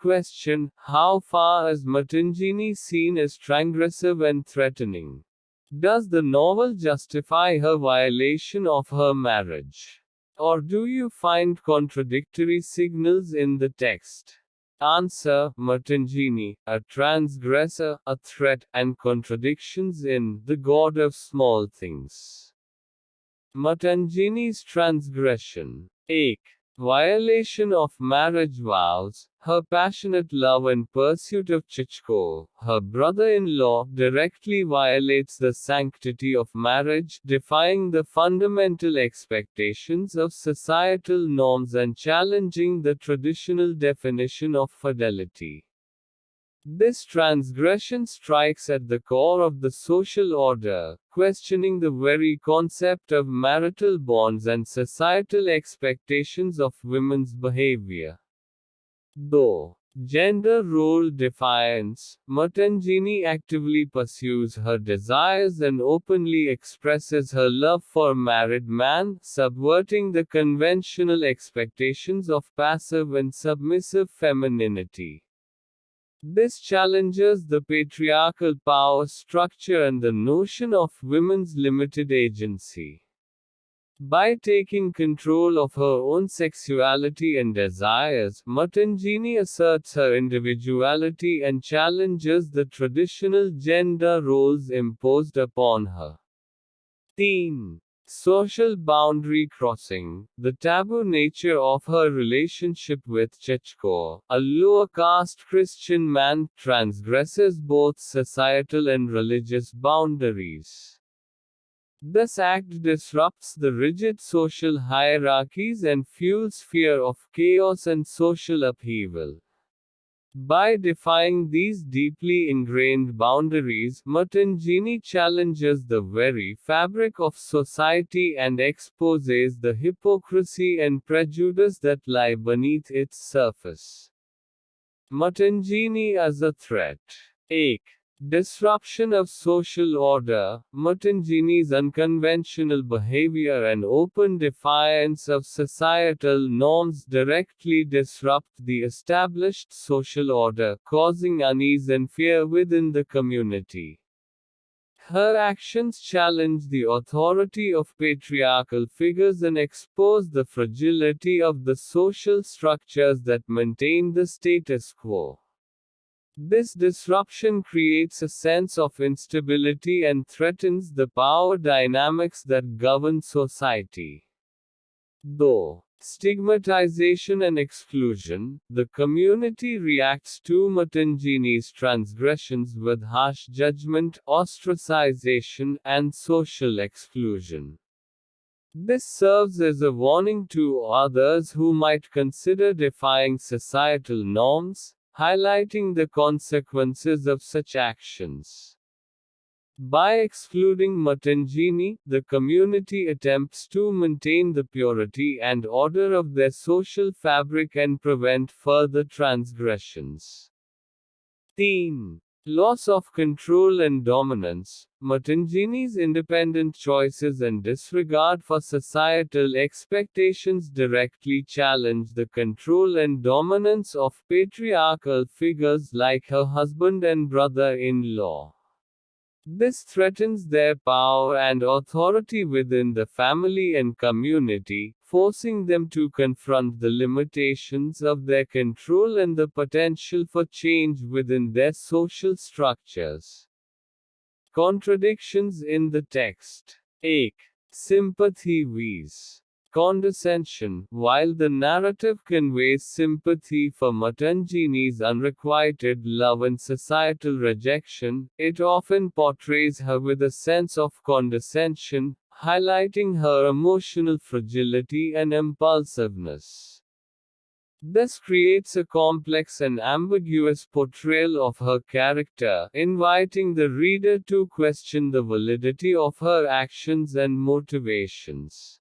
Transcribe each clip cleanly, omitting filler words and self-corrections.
Question: how far is Matangini seen as transgressive and threatening? Does the novel justify her violation of her marriage? Or do you find contradictory signals in the text? Answer: Matangini, a transgressor, a threat, and contradictions in The God of Small Things. Matangini's transgression. 8. Violation of marriage vows. Her passionate love and pursuit of Chichko, her brother-in-law, directly violates the sanctity of marriage, defying the fundamental expectations of societal norms and challenging the traditional definition of fidelity. This transgression strikes at the core of the social order, questioning the very concept of marital bonds and societal expectations of women's behavior. Though gender role defiance, Matangini actively pursues her desires and openly expresses her love for married man, subverting the conventional expectations of passive and submissive femininity. This challenges the patriarchal power structure and the notion of women's limited agency. By taking control of her own sexuality and desires, Matangini asserts her individuality and challenges the traditional gender roles imposed upon her. Theme: social boundary crossing. The taboo nature of her relationship with Chechko, a lower caste Christian man, transgresses both societal and religious boundaries. This act disrupts the rigid social hierarchies and fuels fear of chaos and social upheaval. By defying these deeply ingrained boundaries, Matangini challenges the very fabric of society and exposes the hypocrisy and prejudice that lie beneath its surface. Matangini as a threat. 8. Disruption of social order. Matangini's unconventional behavior and open defiance of societal norms directly disrupt the established social order, causing unease and fear within the community. Her actions challenge the authority of patriarchal figures and expose the fragility of the social structures that maintain the status quo. This disruption creates a sense of instability and threatens the power dynamics that govern society. Though stigmatization and exclusion, the community reacts to Matangini's transgressions with harsh judgment, ostracization, and social exclusion. This serves as a warning to others who might consider defying societal norms, highlighting the consequences of such actions. By excluding Matangini, the community attempts to maintain the purity and order of their social fabric and prevent further transgressions. Theme: loss of control and dominance. Matangini's independent choices and disregard for societal expectations directly challenge the control and dominance of patriarchal figures like her husband and brother-in-law. This threatens their power and authority within the family and community, forcing them to confront the limitations of their control and the potential for change within their social structures. Contradictions in the text. 8. Sympathy vs. condescension. While the narrative conveys sympathy for Matangini's unrequited love and societal rejection, it often portrays her with a sense of condescension, highlighting her emotional fragility and impulsiveness. This creates a complex and ambiguous portrayal of her character, inviting the reader to question the validity of her actions and motivations.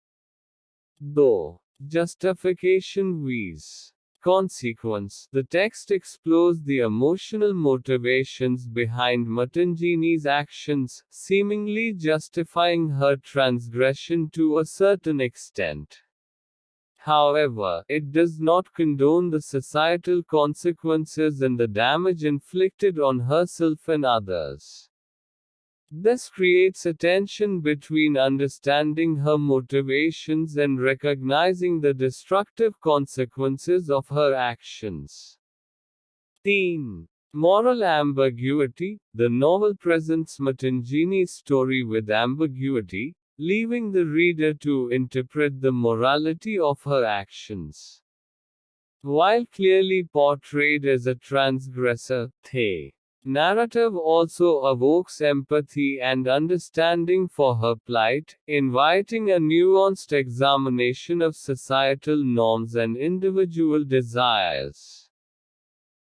Though justification vs. consequence, the text explores the emotional motivations behind Matangini's actions, seemingly justifying her transgression to a certain extent. However, it does not condone the societal consequences and the damage inflicted on herself and others. This creates a tension between understanding her motivations and recognizing the destructive consequences of her actions. Teen. Moral ambiguity. The novel presents Matangini's story with ambiguity, leaving the reader to interpret the morality of her actions. While clearly portrayed as a transgressor, the narrative also evokes empathy and understanding for her plight, inviting a nuanced examination of societal norms and individual desires.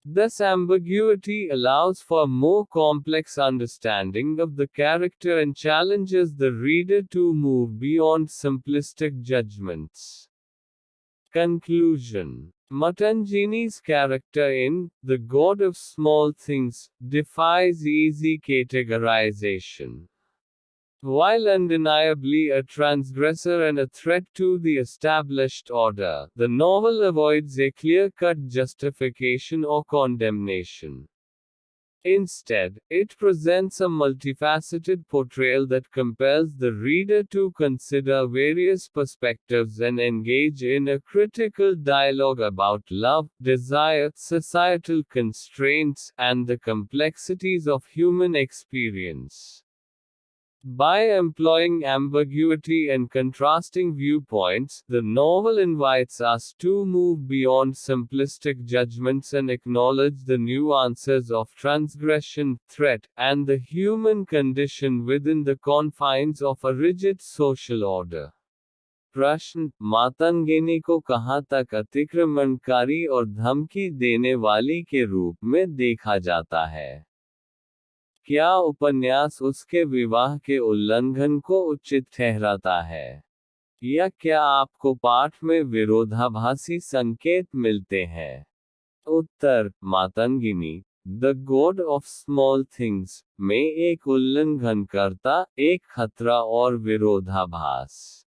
This ambiguity allows for more complex understanding of the character and challenges the reader to move beyond simplistic judgments. Conclusion. Matangini's character in The God of Small Things defies easy categorization. While undeniably a transgressor and a threat to the established order, the novel avoids a clear-cut justification or condemnation. Instead, it presents a multifaceted portrayal that compels the reader to consider various perspectives and engage in a critical dialogue about love, desire, societal constraints, and the complexities of human experience. By employing ambiguity and contrasting viewpoints, the novel invites us to move beyond simplistic judgments and acknowledge the nuances of transgression, threat, and the human condition within the confines of a rigid social order. प्रश्न, मातंगिनी को कहाँ तक अतिक्रमणकारी और धमकी देने वाली के रूप में देखा जाता है? क्या उपन्यास उसके विवाह के उल्लंघन को उचित ठहराता है? या क्या आपको पाठ में विरोधाभासी संकेत मिलते हैं? उत्तर, Matangini, the god of small things, में एक उल्लंघनकर्ता, एक खतरा और विरोधाभास।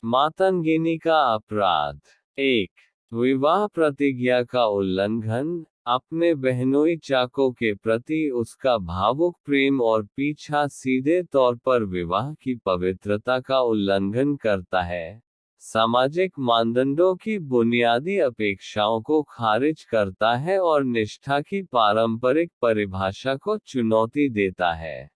मातंगिनी का अपराध। 1. विवाह प्रतिज्ञा का उल्लंघन। अपने बहनोई चाको के प्रति उसका भावुक प्रेम और पीछा सीधे तौर पर विवाह की पवित्रता का उल्लंघन करता है, सामाजिक मानदंडों की बुनियादी अपेक्षाओं को खारिज करता है और निष्ठा की पारंपरिक परिभाषा को चुनौती देता है।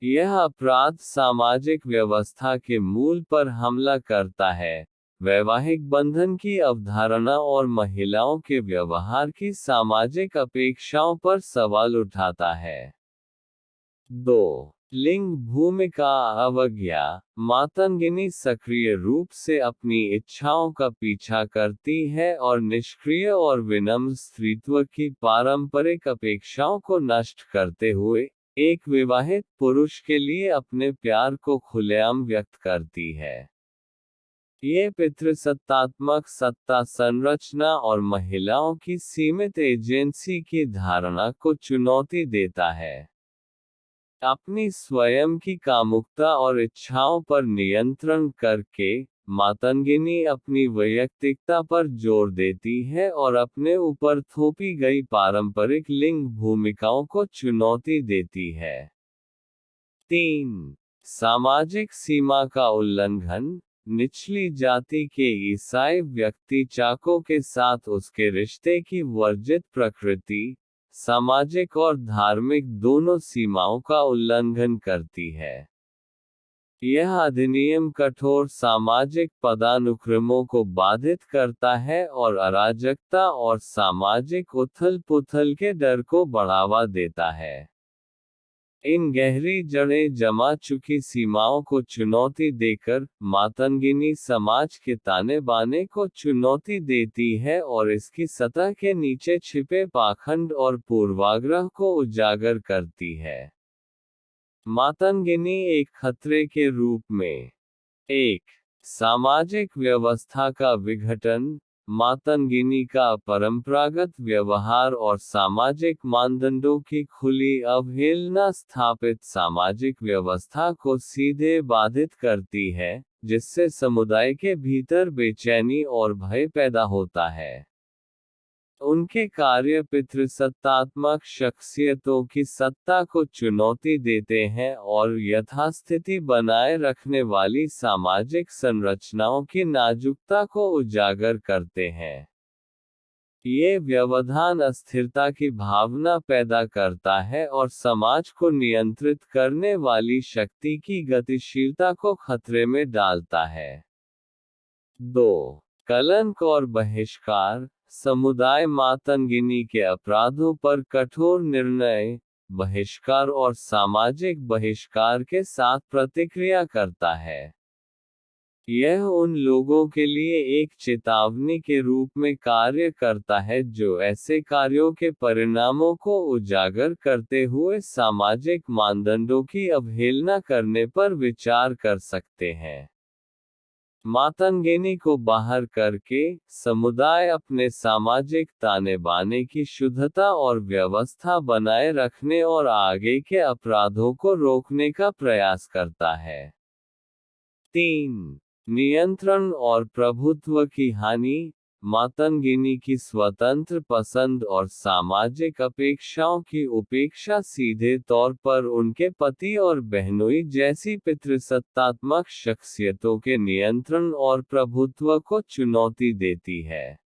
यह अपराध सामाजिक व्यवस्था के मूल पर हमला करता है, वैवाहिक बंधन की अवधारणा और महिलाओं के व्यवहार की सामाजिक अपेक्षाओं पर सवाल उठाता है। 2. लिंग भूमिका अवज्ञा। मातंगिनी सक्रिय रूप से अपनी इच्छाओं का पीछा करती है और निष्क्रिय और विनम्र स्त्रीत्व की पारंपरिक अपेक्षाओं को नष्ट करते हुए एक विवाहित पुरुष के लिए अपने प्यार को खुलेआम व्यक्त करती है। ये पितृसत्तात्मक सत्ता संरचना और महिलाओं की सीमित एजेंसी की धारणा को चुनौती देता है। अपनी स्वयं की कामुकता और इच्छाओं पर नियंत्रण करके, मातंगिनी अपनी वैयक्तिकता पर जोर देती है और अपने ऊपर थोपी गई पारंपरिक लिंग भूमिकाओं को चुनौती देती है। 3. सामाजिक सीमा का उल्लंघन। निचली जाति के ईसाई व्यक्ति चाको के साथ उसके रिश्ते की वर्जित प्रकृति, सामाजिक और धार्मिक दोनों सीमाओं का उल्लंघन करती है। यह अधिनियम कठोर सामाजिक पदानुक्रमों को बाधित करता है और अराजकता और सामाजिक उथल-पुथल के डर को बढ़ावा देता है। इन गहरी जड़ें जमा चुकी सीमाओं को चुनौती देकर, मातंगिनी समाज के ताने-बाने को चुनौती देती है और इसकी सतह के नीचे छिपे पाखंड और पूर्वाग्रह को उजागर करती है। मातंगिनी एक खतरे के रूप में 1. सामाजिक व्यवस्था का विघटन। मातंगिनी का परंपरागत व्यवहार और सामाजिक मानदंडों की खुली अवहेलना स्थापित सामाजिक व्यवस्था को सीधे बाधित करती है, जिससे समुदाय के भीतर बेचैनी और भय पैदा होता है। उनके कार्य पितृसत्तात्मक शख्सियतों की सत्ता को चुनौती देते हैं और यथास्थिति बनाए रखने वाली सामाजिक संरचनाओं की नाजुकता को उजागर करते हैं। ये व्यवधान अस्थिरता की भावना पैदा करता है और समाज को नियंत्रित करने वाली शक्ति की गतिशीलता को खतरे में डालता है। 2. कलंक और बहिष्कार। समुदाय मातंगिनी के अपराधों पर कठोर निर्णय, बहिष्कार और सामाजिक बहिष्कार के साथ प्रतिक्रिया करता है। यह उन लोगों के लिए एक चेतावनी के रूप में कार्य करता है जो ऐसे कार्यों के परिणामों को उजागर करते हुए सामाजिक मानदंडों की अवहेलना करने पर विचार कर सकते हैं। मातंगिनी को बाहर करके, समुदाय अपने सामाजिक ताने बाने की शुद्धता और व्यवस्था बनाए रखने और आगे के अपराधों को रोकने का प्रयास करता है। 3. नियंत्रण और प्रभुत्व की हानि। मातंगिनी की स्वतंत्र पसंद और सामाजिक अपेक्षाओं की उपेक्षा सीधे तौर पर उनके पति और बहनोई जैसी पितृसत्तात्मक शख्सियतों के नियंत्रण और प्रभुत्व को चुनौती देती है।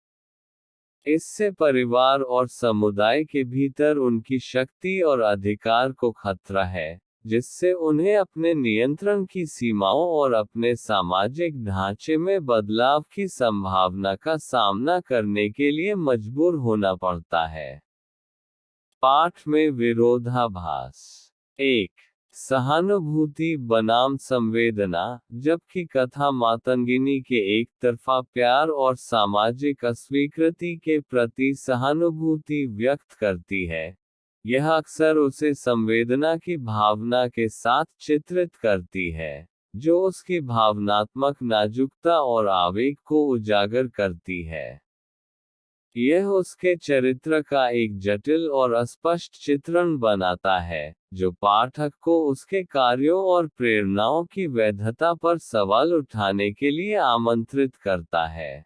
इससे परिवार और समुदाय के भीतर उनकी शक्ति और अधिकार को खतरा है, जिससे उन्हें अपने नियंत्रण की सीमाओं और अपने सामाजिक ढांचे में बदलाव की संभावना का सामना करने के लिए मजबूर होना पड़ता है। पाठ में विरोधाभास। 1. सहानुभूति बनाम संवेदना। जबकि कथा मातंगिनी के एक तरफा प्यार और सामाजिक अस्वीकृति के प्रति सहानुभूति व्यक्त करती है, यह अक्सर उसे संवेदना की भावना के साथ चित्रित करती है, जो उसकी भावनात्मक नाजुकता और आवेग को उजागर करती है। यह उसके चरित्र का एक जटिल और अस्पष्ट चित्रण बनाता है, जो पाठक को उसके कार्यों और प्रेरणाओं की वैधता पर सवाल उठाने के लिए आमंत्रित करता है।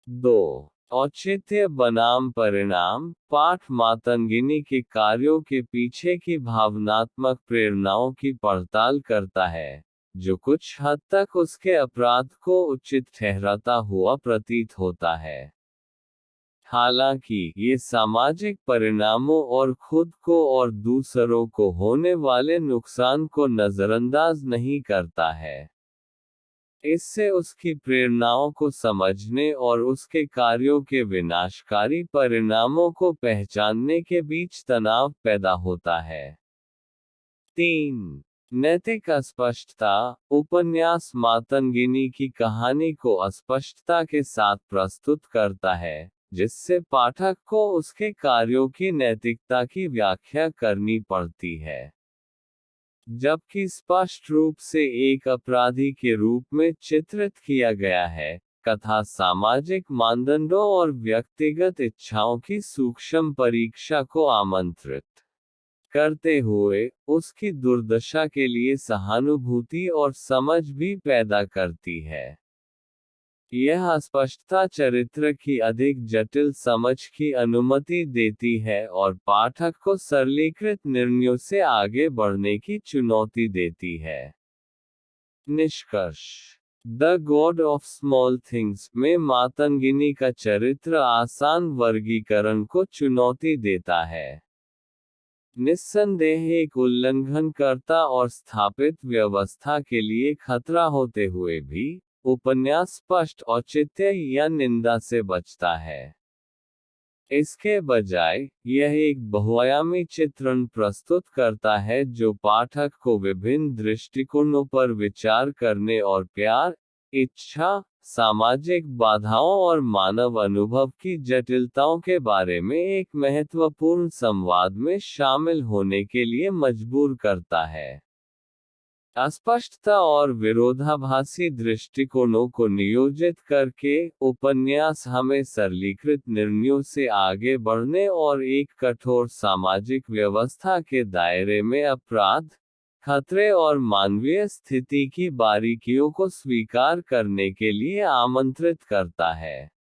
2. औचित्य बनाम परिणाम। पाठ मातंगिनी के कार्यों के पीछे की भावनात्मक प्रेरणाओं की पड़ताल करता है, जो कुछ हद तक उसके अपराध को उचित ठहराता हुआ प्रतीत होता है। हालांकि ये सामाजिक परिणामों और खुद को और दूसरों को होने वाले नुकसान को नजरअंदाज नहीं करता है। इससे उसकी प्रेरणाओं को समझने और उसके कार्यों के विनाशकारी परिणामों को पहचानने के बीच तनाव पैदा होता है। 3. नैतिक अस्पष्टता। उपन्यास मातंगिनी की कहानी को अस्पष्टता के साथ प्रस्तुत करता है, जिससे पाठक को उसके कार्यों की नैतिकता की व्याख्या करनी पड़ती है। जबकि स्पष्ट रूप से एक अपराधी के रूप में चित्रित किया गया है, कथा सामाजिक मानदंडों और व्यक्तिगत इच्छाओं की सूक्ष्म परीक्षा को आमंत्रित करते हुए, उसकी दुर्दशा के लिए सहानुभूति और समझ भी पैदा करती है। यह अस्पष्टता चरित्र की अधिक जटिल समझ की अनुमति देती है और पाठक को सरलीकृत निर्णयों से आगे बढ़ने की चुनौती देती है। निष्कर्ष। The god of small things में मातंगिनी का चरित्र आसान वर्गीकरण को चुनौती देता है। निस्संदेह एक उल्लंघनकर्ता और स्थापित व्यवस्था के लिए खतरा होते हुए भी, उपन्यास स्पष्ट औचित्य या निंदा से बचता है। इसके बजाय, यह एक बहुआयामी चित्रण प्रस्तुत करता है जो पाठक को विभिन्न दृष्टिकोणों पर विचार करने और प्यार, इच्छा, सामाजिक बाधाओं और मानव अनुभव की जटिलताओं के बारे में एक महत्वपूर्ण संवाद में शामिल होने के लिए मजबूर करता है। अस्पष्टता और विरोधाभासी दृष्टिकोणों को नियोजित करके, उपन्यास हमें सरलीकृत निर्णयों से आगे बढ़ने और एक कठोर सामाजिक व्यवस्था के दायरे में अपराध, खतरे और मानवीय स्थिति की बारीकियों को स्वीकार करने के लिए आमंत्रित करता है।